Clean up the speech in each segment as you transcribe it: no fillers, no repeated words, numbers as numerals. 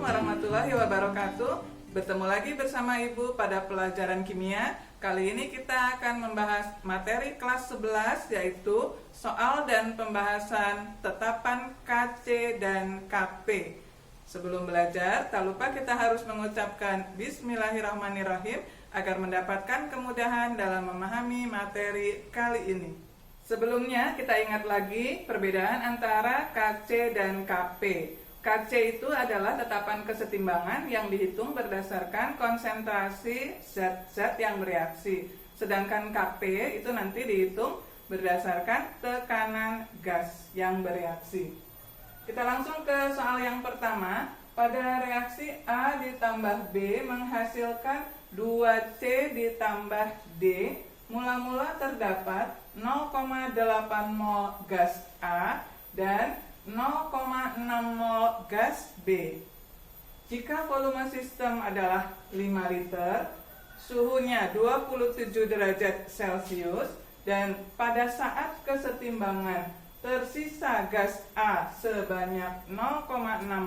Assalamualaikum warahmatullahi wabarakatuh. Bertemu lagi bersama Ibu pada pelajaran kimia. Kali ini kita akan membahas materi kelas 11, yaitu soal dan pembahasan tetapan KC dan KP. Sebelum belajar, tak lupa kita harus mengucapkan Bismillahirrahmanirrahim agar mendapatkan kemudahan dalam memahami materi kali ini. Sebelumnya kita ingat lagi perbedaan antara KC dan KP. KC itu adalah tetapan kesetimbangan yang dihitung berdasarkan konsentrasi zat-zat yang bereaksi. Sedangkan KP itu nanti dihitung berdasarkan tekanan gas yang bereaksi. Kita langsung ke soal yang pertama. Pada reaksi A ditambah B menghasilkan 2C ditambah D. Mula-mula terdapat 0,8 mol gas A dan 0,6 mol gas B. Jika volume sistem adalah 5 liter, suhunya 27 derajat Celcius, dan pada saat kesetimbangan tersisa gas A sebanyak 0,6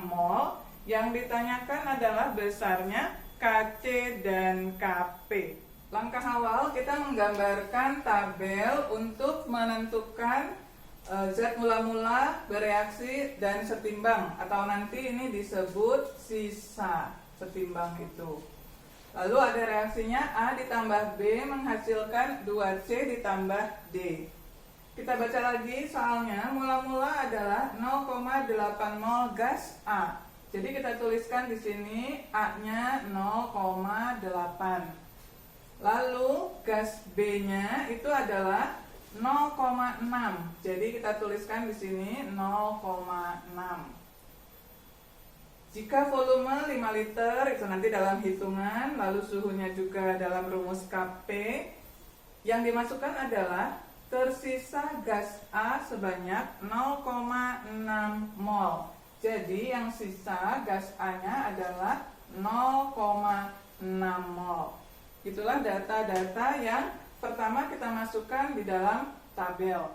mol, yang ditanyakan adalah besarnya KC dan KP. Langkah awal kita menggambarkan tabel untuk menentukan zat mula-mula bereaksi dan setimbang, atau nanti ini disebut sisa setimbang itu. Lalu ada reaksinya A ditambah B menghasilkan 2C ditambah D. Kita baca lagi soalnya. Mula-mula adalah 0,8 mol gas A. Jadi kita tuliskan di sini A-nya 0,8. Lalu gas B-nya itu adalah 0,6. Jadi kita tuliskan di sini 0,6. Jika volume 5 liter itu nanti dalam hitungan, lalu suhunya juga dalam rumus KP, yang dimasukkan adalah tersisa gas A sebanyak 0,6 mol. Jadi yang sisa gas A-nya adalah 0,6 mol. Itulah data-data yang pertama kita masukkan di dalam tabel.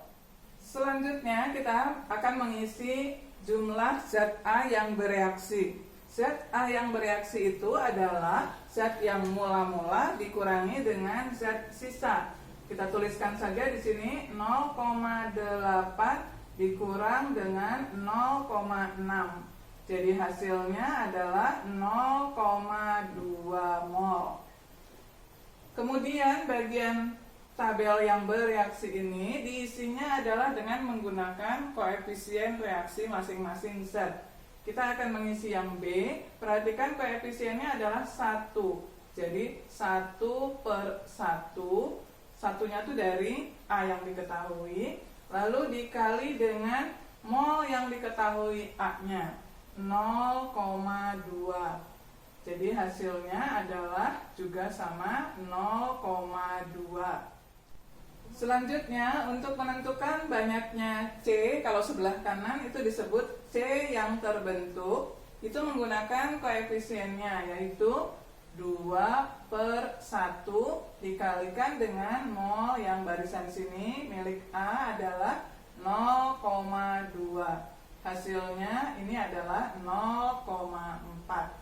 Selanjutnya kita akan mengisi jumlah zat A yang bereaksi. Zat A yang bereaksi itu adalah zat yang mula-mula dikurangi dengan zat sisa. Kita tuliskan saja di sini 0,8 dikurang dengan 0,6. Jadi hasilnya adalah 0,2 mol. Kemudian bagian tabel yang bereaksi ini diisinya adalah dengan menggunakan koefisien reaksi masing-masing zat. Kita akan mengisi yang B. Perhatikan koefisiennya adalah 1. Jadi 1/1. Satunya itu dari A yang diketahui, lalu dikali dengan mol yang diketahui A-nya, 0,2. Jadi hasilnya adalah juga sama 0,2. Selanjutnya untuk menentukan banyaknya C, kalau sebelah kanan itu disebut C yang terbentuk, itu menggunakan koefisiennya, yaitu 2/1 dikalikan dengan mol yang barisan sini milik A adalah 0,2. Hasilnya ini adalah 0,4.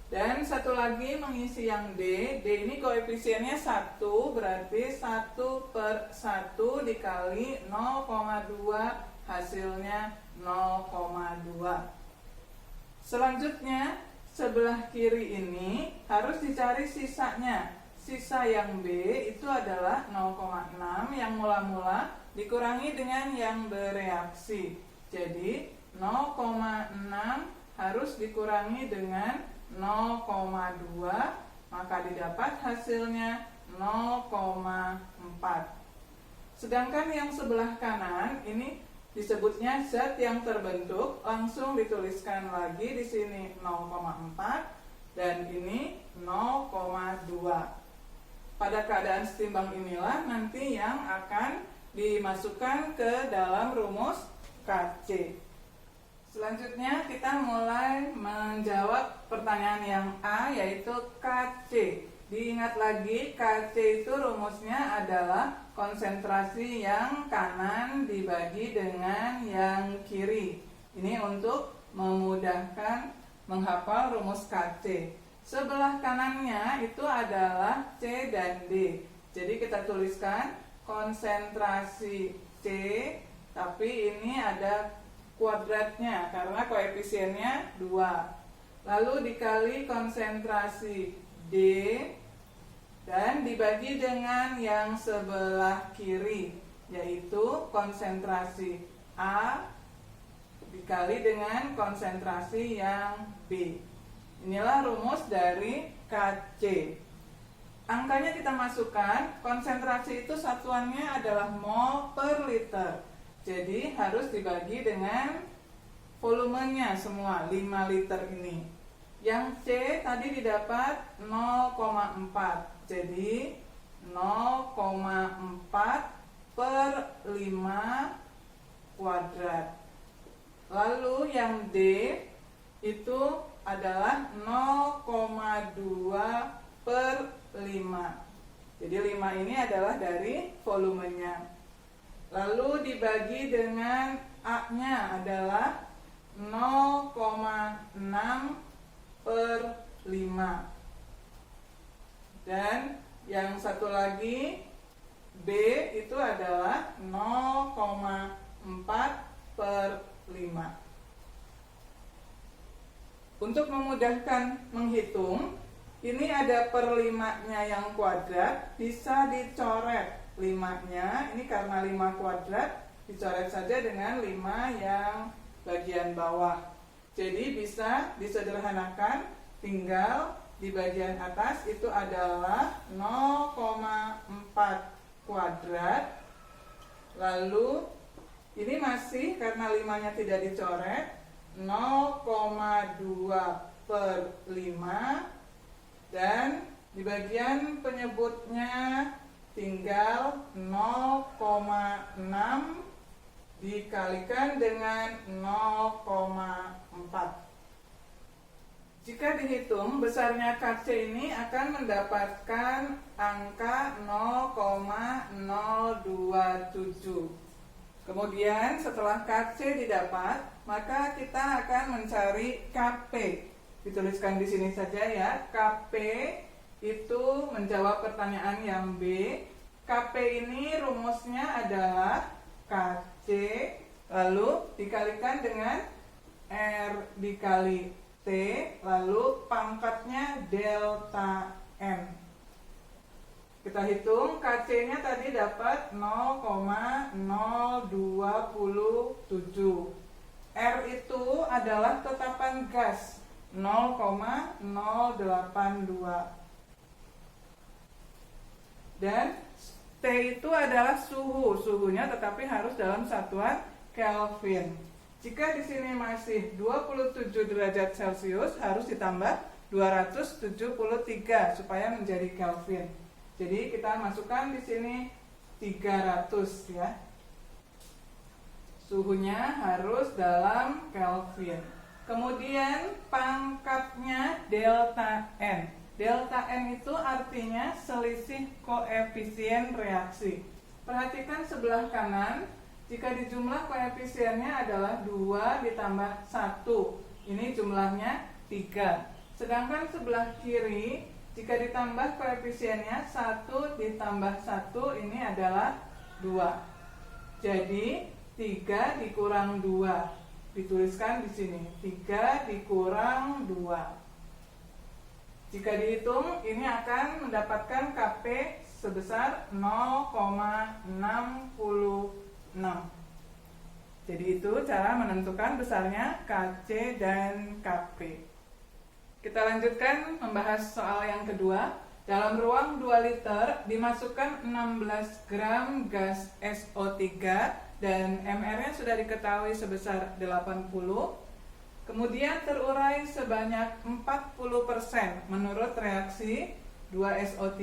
Dan satu lagi mengisi yang D. D ini koefisiennya 1, berarti 1/1 dikali 0,2, hasilnya 0,2. Selanjutnya sebelah kiri ini harus dicari sisanya. Sisa yang B itu adalah 0,6 yang mula-mula dikurangi dengan yang bereaksi. Jadi 0,6 harus dikurangi dengan 0,2, maka didapat hasilnya 0,4. Sedangkan yang sebelah kanan ini disebutnya zat yang terbentuk, langsung dituliskan lagi di sini 0,4 dan ini 0,2. Pada keadaan setimbang inilah nanti yang akan dimasukkan ke dalam rumus KC. Selanjutnya kita mulai menjawab pertanyaan yang A, yaitu KC. Diingat lagi, KC itu rumusnya adalah konsentrasi yang kanan dibagi dengan yang kiri. Ini untuk memudahkan menghafal rumus KC. Sebelah kanannya itu adalah C dan D. Jadi kita tuliskan konsentrasi C, tapi ini ada kuadratnya karena koefisiennya 2. Lalu dikali konsentrasi D dan dibagi dengan yang sebelah kiri, yaitu konsentrasi A dikali dengan konsentrasi yang B. Inilah rumus dari KC. Angkanya kita masukkan, konsentrasi itu satuannya adalah mol per liter. Jadi harus dibagi dengan volumenya semua, 5 liter ini. Yang C tadi didapat 0,4. Jadi 0,4 per 5 kuadrat. Lalu yang D itu adalah 0,2 per 5. Jadi 5 ini adalah dari volumenya. Lalu dibagi dengan A-nya adalah 0,6 per 5. Dan yang satu lagi B itu adalah 0,4 per 5. Untuk memudahkan menghitung, ini ada per 5-nya yang kuadrat, bisa dicoret 5-nya, ini karena 5 kuadrat, dicoret saja dengan 5 yang bagian bawah. Jadi bisa disederhanakan, tinggal di bagian atas itu adalah 0,4 kuadrat. Lalu ini masih karena 5-nya tidak dicoret, 0,2 per 5. Dan di bagian penyebutnya tinggal 0,6 dikalikan dengan 0,4. Jika dihitung, besarnya KC ini akan mendapatkan angka 0,027. Kemudian setelah KC didapat, maka kita akan mencari KP. Dituliskan di sini saja ya. KP itu menjawab pertanyaan yang B. KP ini rumusnya adalah KC lalu dikalikan dengan R dikali T, lalu pangkatnya delta N. Kita hitung, KC-nya tadi dapat 0,027. R itu adalah tetapan gas, 0,082. Dan T itu adalah suhunya tetapi harus dalam satuan Kelvin. Jika di sini masih 27 derajat Celcius, harus ditambah 273 supaya menjadi Kelvin. Jadi kita masukkan di sini 300 ya. Suhunya harus dalam Kelvin. Kemudian pangkatnya delta N. Delta N itu artinya selisih koefisien reaksi. Perhatikan sebelah kanan. Jika dijumlah koefisiennya adalah 2 ditambah 1. Ini jumlahnya 3. Sedangkan sebelah kiri, jika ditambah koefisiennya 1 ditambah 1, ini adalah 2. Jadi 3 dikurang 2. Dituliskan di sini 3 dikurang 2. Jika dihitung, ini akan mendapatkan KP sebesar 0,66. Jadi itu cara menentukan besarnya KC dan KP. Kita lanjutkan membahas soal yang kedua. Dalam ruang 2 liter dimasukkan 16 gram gas SO3 dan MR-nya sudah diketahui sebesar 80. Kemudian terurai sebanyak 40% menurut reaksi 2SO3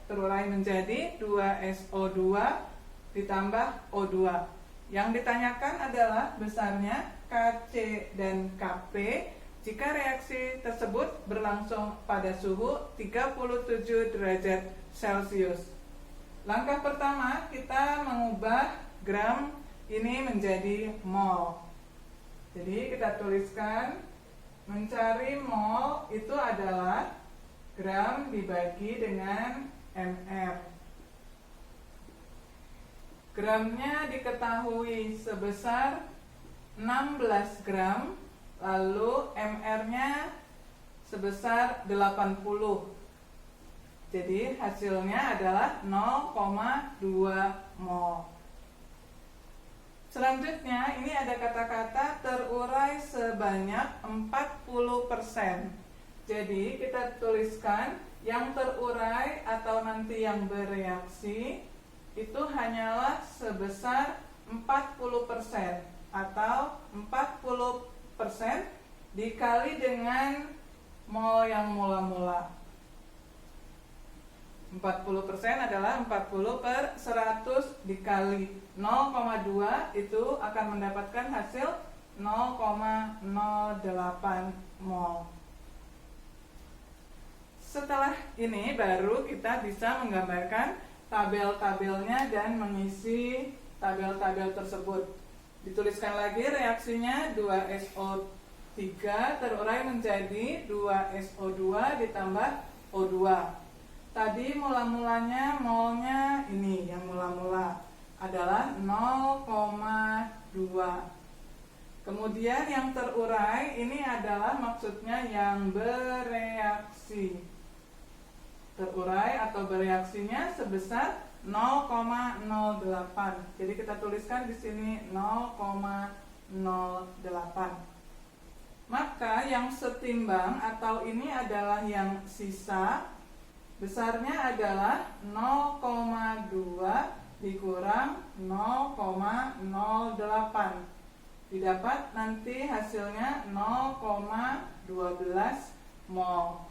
terurai menjadi 2SO2 ditambah O2. Yang ditanyakan adalah besarnya KC dan KP jika reaksi tersebut berlangsung pada suhu 37 derajat Celcius. Langkah pertama, kita mengubah gram ini menjadi mol. Jadi kita tuliskan mencari mol itu adalah gram dibagi dengan mr. Gramnya diketahui sebesar 16 gram, lalu mr-nya sebesar 80. Jadi hasilnya adalah 0,2 mol. Selanjutnya ini ada kata-kata terurai sebanyak 40%. Jadi kita tuliskan yang terurai atau nanti yang bereaksi itu hanyalah sebesar 40% atau 40% dikali dengan mol yang mula-mula. 40% adalah 40 per 100 dikali 0,2 itu akan mendapatkan hasil 0,08 mol. Setelah ini baru kita bisa menggambarkan tabel-tabelnya dan mengisi tabel-tabel tersebut. Dituliskan lagi reaksinya 2SO3 terurai menjadi 2SO2 ditambah O2. Tadi mula-mulanya molnya ini yang mula-mula adalah 0,2. Kemudian yang terurai ini adalah maksudnya yang bereaksi. Terurai atau bereaksinya sebesar 0,08. Jadi kita tuliskan di sini 0,08. Maka yang setimbang atau ini adalah yang sisa, besarnya adalah 0,2 dikurang 0,08. Didapat nanti hasilnya 0,12 mol.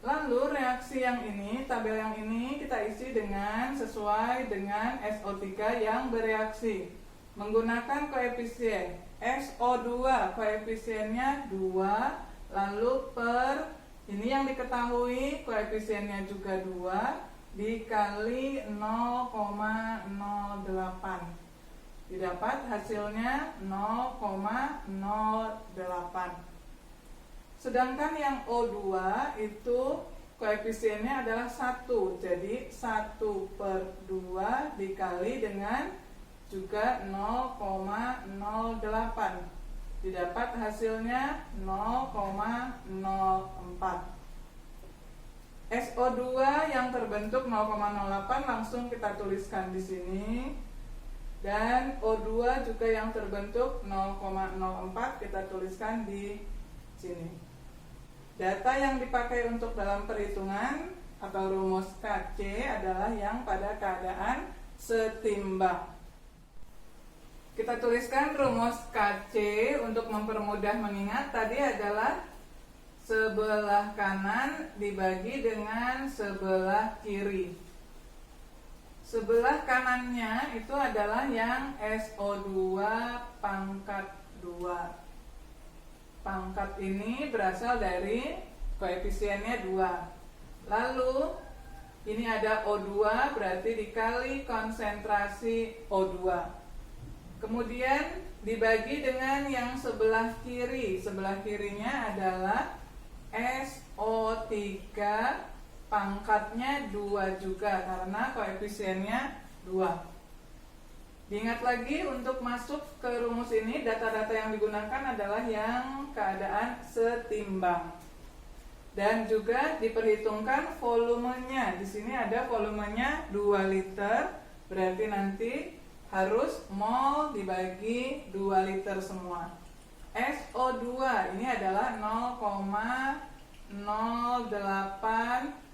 Lalu reaksi yang ini, tabel yang ini kita isi dengan sesuai dengan SO3 yang bereaksi. Menggunakan koefisien SO2, koefisiennya 2, lalu per ini yang diketahui koefisiennya juga 2 dikali 0,08. Didapat hasilnya 0,08. Sedangkan yang O2 itu koefisiennya adalah 1. Jadi 1 per 2 dikali dengan juga 0,08. Didapat hasilnya 0,04. SO2 yang terbentuk 0,08 langsung kita tuliskan di sini. Dan O2 juga yang terbentuk 0,04 kita tuliskan di sini. Data yang dipakai untuk dalam perhitungan atau rumus KC adalah yang pada keadaan setimbang. Kita tuliskan rumus KC untuk mempermudah mengingat. Tadi adalah sebelah kanan dibagi dengan sebelah kiri. Sebelah kanannya itu adalah yang SO2 pangkat 2. Pangkat ini berasal dari koefisiennya 2. Lalu ini ada O2 berarti dikali konsentrasi O2. Kemudian dibagi dengan yang sebelah kiri. Sebelah kirinya adalah SO3 pangkatnya 2 juga karena koefisiennya 2. Diingat lagi untuk masuk ke rumus ini data-data yang digunakan adalah yang keadaan setimbang. Dan juga diperhitungkan volumenya. Di sini ada volumenya 2 liter, berarti nanti harus mol dibagi 2 liter semua. SO2 ini adalah 0,08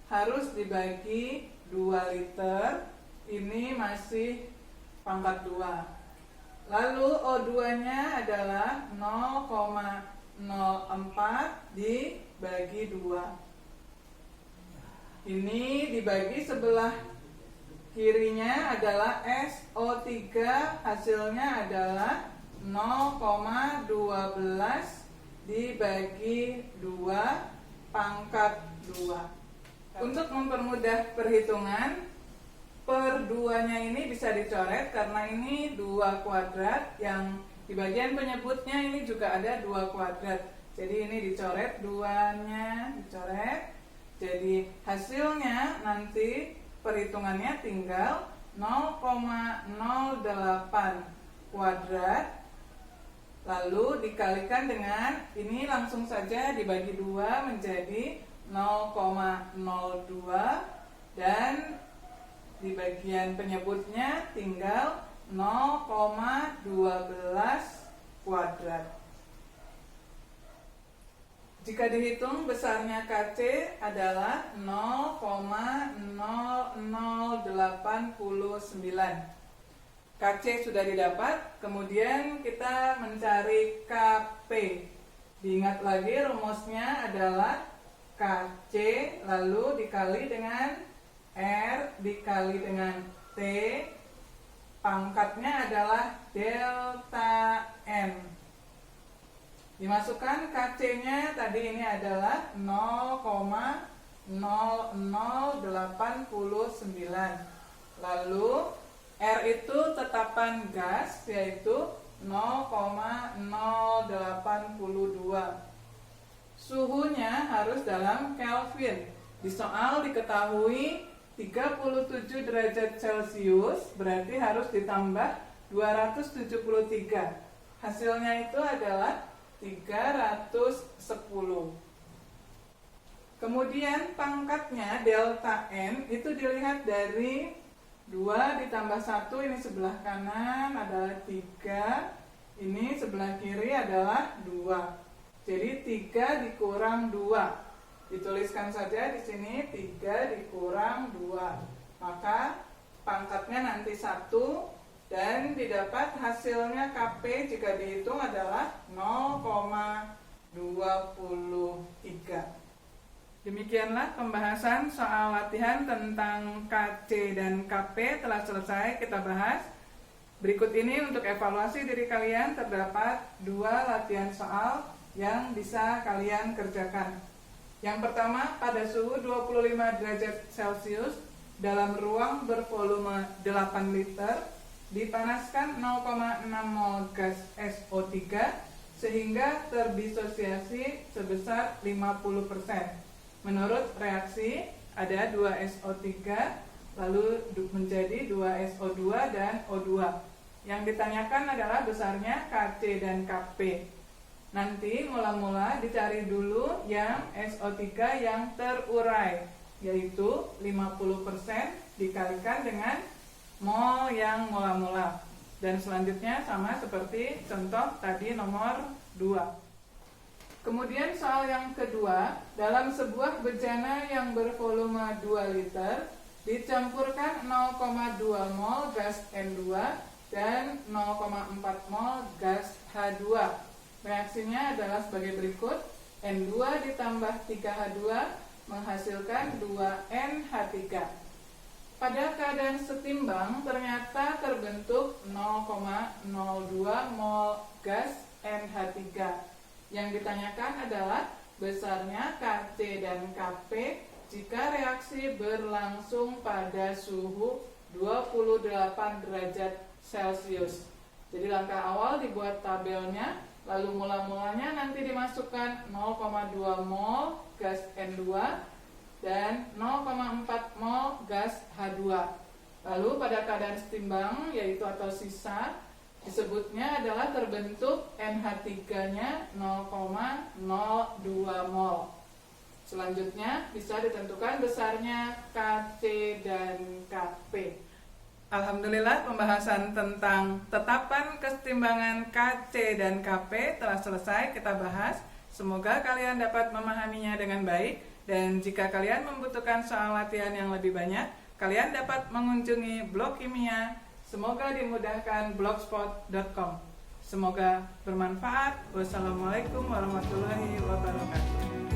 harus dibagi 2 liter. Ini masih pangkat 2. Lalu O2-nya adalah 0,04 dibagi 2. Ini dibagi sebelah kirinya adalah SO3, hasilnya adalah 0,12 dibagi 2 pangkat 2. Untuk mempermudah perhitungan, per 2-nya ini bisa dicoret karena ini 2 kuadrat yang Di bagian penyebutnya ini juga ada 2 kuadrat. Jadi ini dicoret, 2-nya dicoret. Jadi hasilnya nanti perhitungannya tinggal 0,08 kuadrat. Lalu dikalikan dengan ini, langsung saja dibagi 2 menjadi 0,02, dan di bagian penyebutnya tinggal 0,12 kuadrat. Jika dihitung besarnya KC adalah 0,0089. KC sudah didapat, kemudian kita mencari KP. Diingat lagi rumusnya adalah KC lalu dikali dengan R dikali dengan T, pangkatnya adalah delta N. Dimasukkan KC-nya tadi ini adalah 0,0089. Lalu R itu tetapan gas, yaitu 0,082. Suhunya harus dalam Kelvin. Di soal diketahui 37 derajat Celcius, berarti harus ditambah 273. Hasilnya itu adalah 310. Kemudian pangkatnya delta N itu dilihat dari 2 ditambah 1, ini sebelah kanan adalah 3, ini sebelah kiri adalah 2. Jadi 3 dikurang 2. Dituliskan saja di sini 3 dikurang 2. Maka pangkatnya nanti 1 dan didapat hasilnya KP jika dihitung adalah 0,23. Demikianlah pembahasan soal latihan tentang KC dan KP telah selesai kita bahas. Berikut ini untuk evaluasi diri kalian terdapat 2 latihan soal yang bisa kalian kerjakan. Yang pertama, pada suhu 25 derajat Celcius dalam ruang bervolume 8 liter dipanaskan 0,6 mol gas SO3 sehingga terdisosiasi sebesar 50%. Menurut reaksi ada 2 SO3 lalu menjadi 2 SO2 dan O2. Yang ditanyakan adalah besarnya KC dan KP. Nanti mula-mula dicari dulu yang SO3 yang terurai, yaitu 50% dikalikan dengan mol yang mula-mula. Dan selanjutnya sama seperti contoh tadi nomor 2. Kemudian soal yang kedua, dalam sebuah bejana yang bervolume 2 liter dicampurkan 0,2 mol gas N2 dan 0,4 mol gas H2. Reaksinya adalah sebagai berikut. N2 ditambah 3H2 menghasilkan 2NH3. Pada keadaan setimbang ternyata terbentuk 0,02 mol gas NH3. Yang ditanyakan adalah besarnya KC dan KP jika reaksi berlangsung pada suhu 28 derajat Celcius. Jadi langkah awal dibuat tabelnya, lalu mula-mulanya nanti dimasukkan 0,2 mol gas N2 dan 0,4 mol gas H2. Lalu pada keadaan setimbang yaitu atau sisa disebutnya adalah terbentuk NH3-nya 0,02 mol. Selanjutnya bisa ditentukan besarnya KC dan KP. Alhamdulillah pembahasan tentang tetapan kesetimbangan KC dan KP telah selesai kita bahas. Semoga kalian dapat memahaminya dengan baik, dan jika kalian membutuhkan soal latihan yang lebih banyak, kalian dapat mengunjungi blog kimia. Semoga dimudahkan blogspot.com. Semoga bermanfaat. Wassalamualaikum warahmatullahi wabarakatuh.